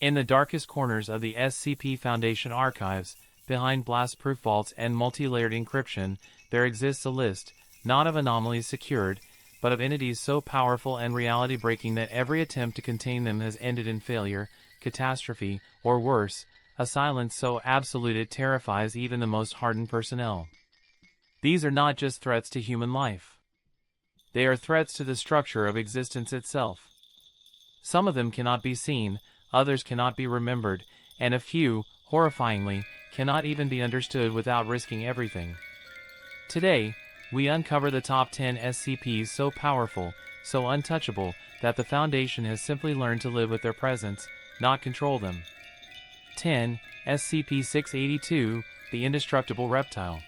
In the darkest corners of the SCP Foundation archives, behind blast-proof vaults and multi-layered encryption, there exists a list, not of anomalies secured, but of entities so powerful and reality-breaking that every attempt to contain them has ended in failure, catastrophe, or worse, a silence so absolute it terrifies even the most hardened personnel. These are not just threats to human life. They are threats to the structure of existence itself. Some of them cannot be seen, others cannot be remembered, and a few, horrifyingly, cannot even be understood without risking everything. Today, we uncover the top 10 SCPs so powerful, so untouchable, that the Foundation has simply learned to live with their presence, not control them. 10. SCP-682, the Indestructible Reptile.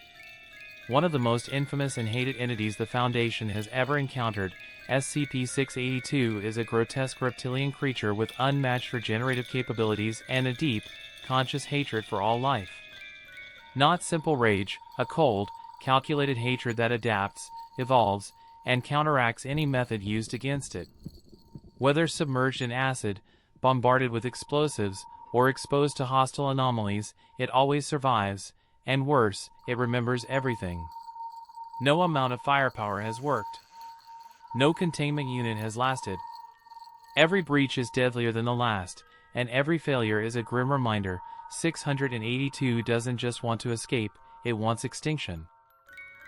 One of the most infamous and hated entities the Foundation has ever encountered, SCP-682 is a grotesque reptilian creature with unmatched regenerative capabilities and a deep, conscious hatred for all life. Not simple rage, a cold, calculated hatred that adapts, evolves, and counteracts any method used against it. Whether submerged in acid, bombarded with explosives, or exposed to hostile anomalies, it always survives, and worse, it remembers everything. No amount of firepower has worked. No containment unit has lasted. Every breach is deadlier than the last, and every failure is a grim reminder. 682 doesn't just want to escape, it wants extinction.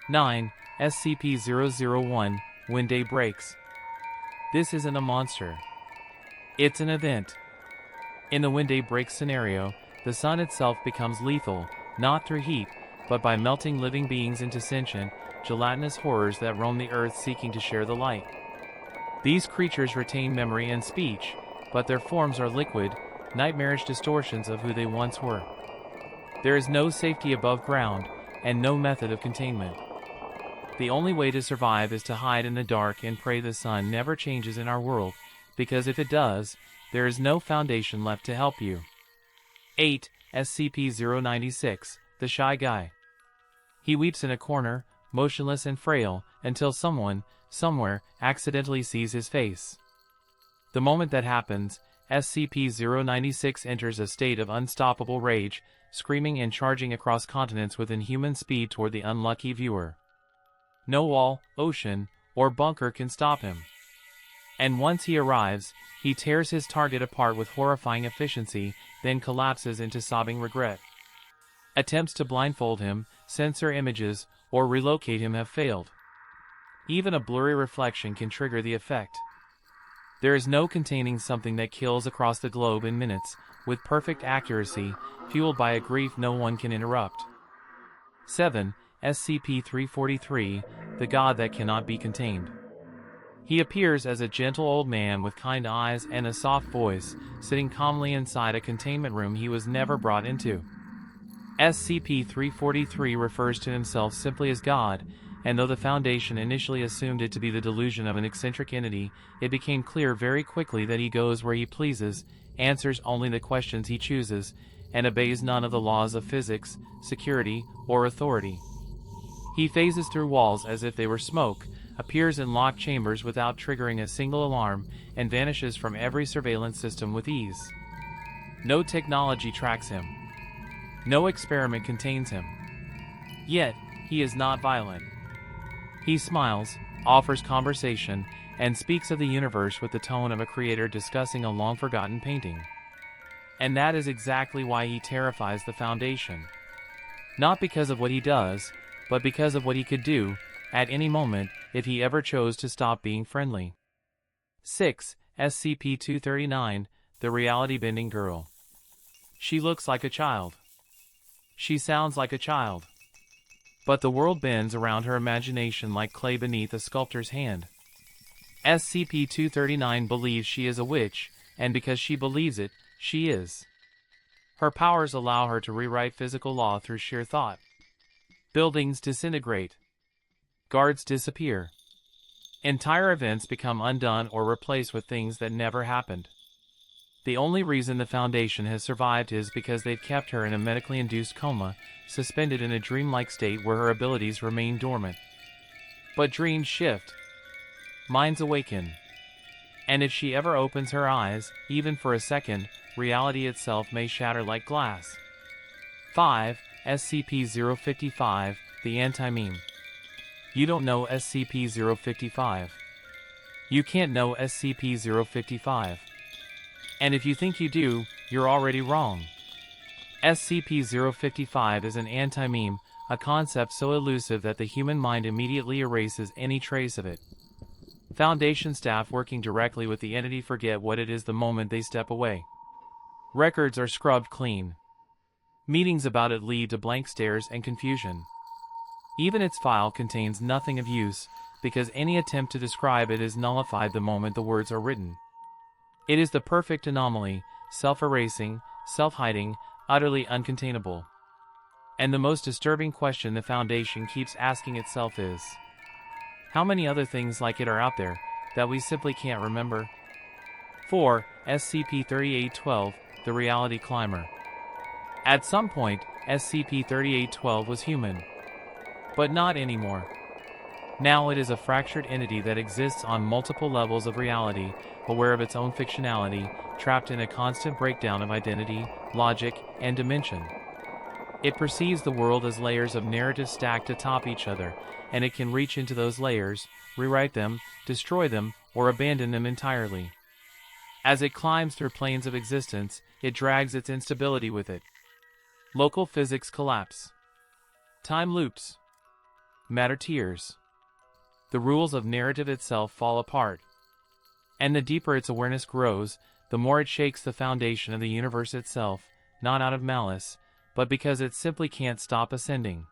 9. SCP-001, When Day Breaks. This isn't a monster. It's an event. In the When Day Breaks scenario, the sun itself becomes lethal, not through heat, but by melting living beings into sentient, gelatinous horrors that roam the earth seeking to share the light. These creatures retain memory and speech, but their forms are liquid, nightmarish distortions of who they once were. There is no safety above ground, and no method of containment. The only way to survive is to hide in the dark and pray the sun never changes in our world, because if it does, there is no Foundation left to help you. 8. SCP-096, the Shy Guy. He weeps in a corner, motionless and frail, until someone, somewhere, accidentally sees his face. The moment that happens, SCP-096 enters a state of unstoppable rage, screaming and charging across continents with inhuman speed toward the unlucky viewer. No wall, ocean, or bunker can stop him. And once he arrives, he tears his target apart with horrifying efficiency, then collapses into sobbing regret. Attempts to blindfold him, censor images, or relocate him have failed. Even a blurry reflection can trigger the effect. There is no containing something that kills across the globe in minutes, with perfect accuracy, fueled by a grief no one can interrupt. 7. SCP-343, the God That Cannot Be Contained. He appears as a gentle old man with kind eyes and a soft voice, sitting calmly inside a containment room he was never brought into. SCP-343 refers to himself simply as God, and though the Foundation initially assumed it to be the delusion of an eccentric entity, it became clear very quickly that he goes where he pleases, answers only the questions he chooses, and obeys none of the laws of physics, security, or authority. He phases through walls as if they were smoke, appears in locked chambers without triggering a single alarm, and vanishes from every surveillance system with ease. No technology tracks him. No experiment contains him. Yet, he is not violent. He smiles, offers conversation, and speaks of the universe with the tone of a creator discussing a long-forgotten painting. And that is exactly why he terrifies the Foundation. Not because of what he does, but because of what he could do, at any moment, if he ever chose to stop being friendly. 6. SCP-239, the Reality-Bending Girl. She looks like a child. She sounds like a child. But the world bends around her imagination like clay beneath a sculptor's hand. SCP-239 believes she is a witch, and because she believes it, she is. Her powers allow her to rewrite physical law through sheer thought. Buildings disintegrate. Guards disappear. Entire events become undone or replaced with things that never happened. The only reason the Foundation has survived is because they've kept her in a medically induced coma, suspended in a dreamlike state where her abilities remain dormant. But dreams shift. Minds awaken. And if she ever opens her eyes, even for a second, reality itself may shatter like glass. 5. SCP-055, the Anti-Meme. You don't know SCP-055. You can't know SCP-055. And if you think you do, you're already wrong. SCP-055 is an anti-meme, a concept so elusive that the human mind immediately erases any trace of it. Foundation staff working directly with the entity forget what it is the moment they step away. Records are scrubbed clean. Meetings about it lead to blank stares and confusion. Even its file contains nothing of use, because any attempt to describe it is nullified the moment the words are written. It is the perfect anomaly, self-erasing, self-hiding, utterly uncontainable. And the most disturbing question the Foundation keeps asking itself is, how many other things like it are out there, that we simply can't remember? 4. SCP-3812, the Reality Climber. At some point, SCP-3812 was human. But not anymore. Now it is a fractured entity that exists on multiple levels of reality, aware of its own fictionality, trapped in a constant breakdown of identity, logic, and dimension. It perceives the world as layers of narrative stacked atop each other, and it can reach into those layers, rewrite them, destroy them, or abandon them entirely. As it climbs through planes of existence, it drags its instability with it. Local physics collapse. Time loops. Matter tears. The rules of narrative itself fall apart. And the deeper its awareness grows, the more it shakes the foundation of the universe itself, not out of malice, but because it simply can't stop ascending.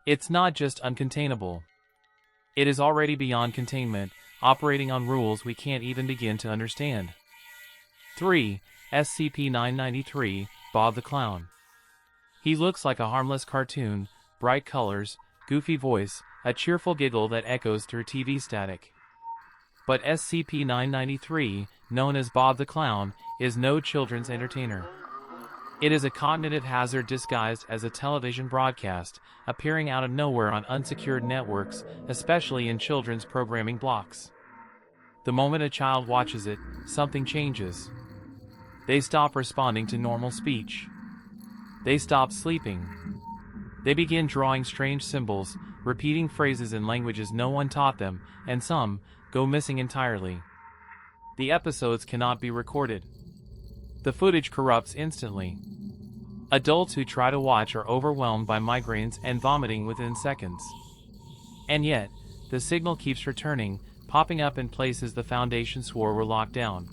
It's not just uncontainable. It is already beyond containment, operating on rules we can't even begin to understand. 3. SCP-993, Bob the Clown. He looks like a harmless cartoon, bright colors, goofy voice, a cheerful giggle that echoes through TV static. But SCP-993, known as Bob the Clown, is no children's entertainer. It is a cognitive hazard disguised as a television broadcast, appearing out of nowhere on unsecured networks, especially in children's programming blocks. The moment a child watches it, something changes. They stop responding to normal speech. They stop sleeping. They begin drawing strange symbols, repeating phrases in languages no one taught them, and some go missing entirely. The episodes cannot be recorded. The footage corrupts instantly. Adults who try to watch are overwhelmed by migraines and vomiting within seconds. And yet, the signal keeps returning, popping up in places the Foundation swore were locked down.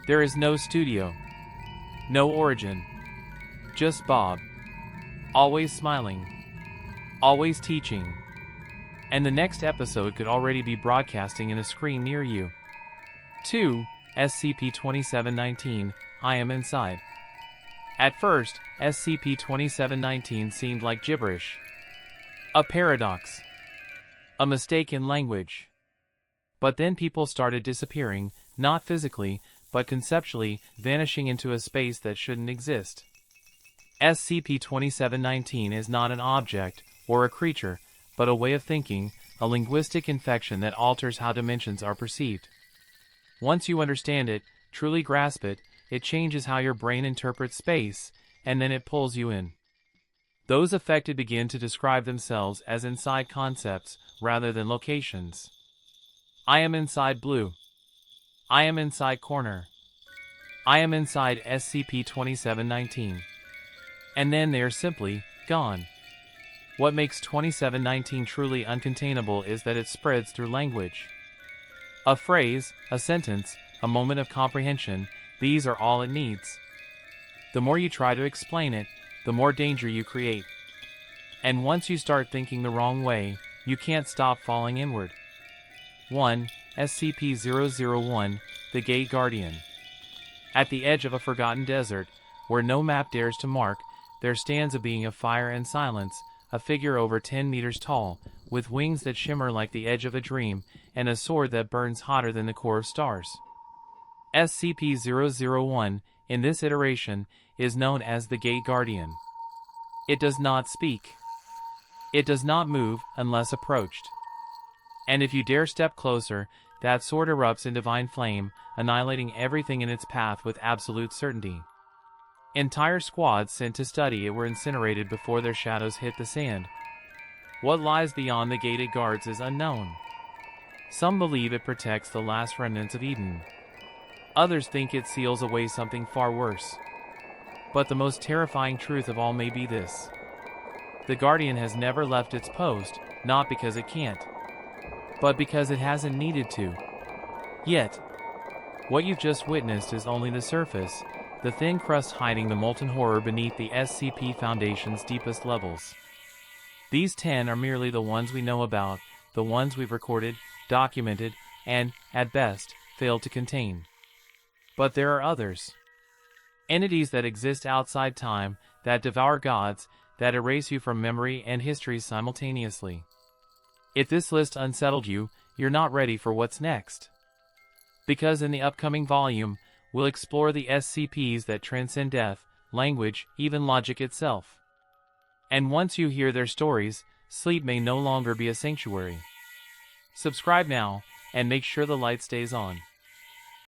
There is no studio. No origin. Just Bob. Always smiling. Always teaching. And the next episode could already be broadcasting in a screen near you. 2. SCP-2719, I Am Inside. At first, SCP-2719 seemed like gibberish. A paradox. A mistake in language. But then people started disappearing, not physically, but conceptually, vanishing into a space that shouldn't exist. SCP-2719 is not an object, or a creature, but a way of thinking, a linguistic infection that alters how dimensions are perceived. Once you understand it, truly grasp it, it changes how your brain interprets space, and then it pulls you in. Those affected begin to describe themselves as inside concepts, rather than locations. I am inside blue. I am inside corner. I am inside SCP-2719. And then they are simply gone. What makes 2719 truly uncontainable is that it spreads through language. A phrase, a sentence, a moment of comprehension, these are all it needs. The more you try to explain it, the more danger you create. And once you start thinking the wrong way, you can't stop falling inward. 1. SCP-001, the Gate Guardian. At the edge of a forgotten desert, where no map dares to mark, there stands a being of fire and silence, a figure over 10 meters tall, with wings that shimmer like the edge of a dream, and a sword that burns hotter than the core of stars. SCP-001, in this iteration, is known as the Gate Guardian. It does not speak. It does not move unless approached. And if you dare step closer, that sword erupts in divine flame, annihilating everything in its path with absolute certainty. Entire squads sent to study it were incinerated before their shadows hit the sand. What lies beyond the gated guards is unknown. Some believe it protects the last remnants of Eden. Others think it seals away something far worse. But the most terrifying truth of all may be this. The Guardian has never left its post, not because it can't, but because it hasn't needed to. Yet, what you've just witnessed is only the surface, the thin crust hiding the molten horror beneath the SCP Foundation's deepest levels. These 10 are merely the ones we know about, the ones we've recorded, documented, and, at best, failed to contain. But there are others. Entities that exist outside time, that devour gods, that erase you from memory and history simultaneously. If this list unsettled you, you're not ready for what's next. Because in the upcoming volume, we'll explore the SCPs that transcend death, language, even logic itself. And once you hear their stories, sleep may no longer be a sanctuary. Subscribe now, and make sure the light stays on.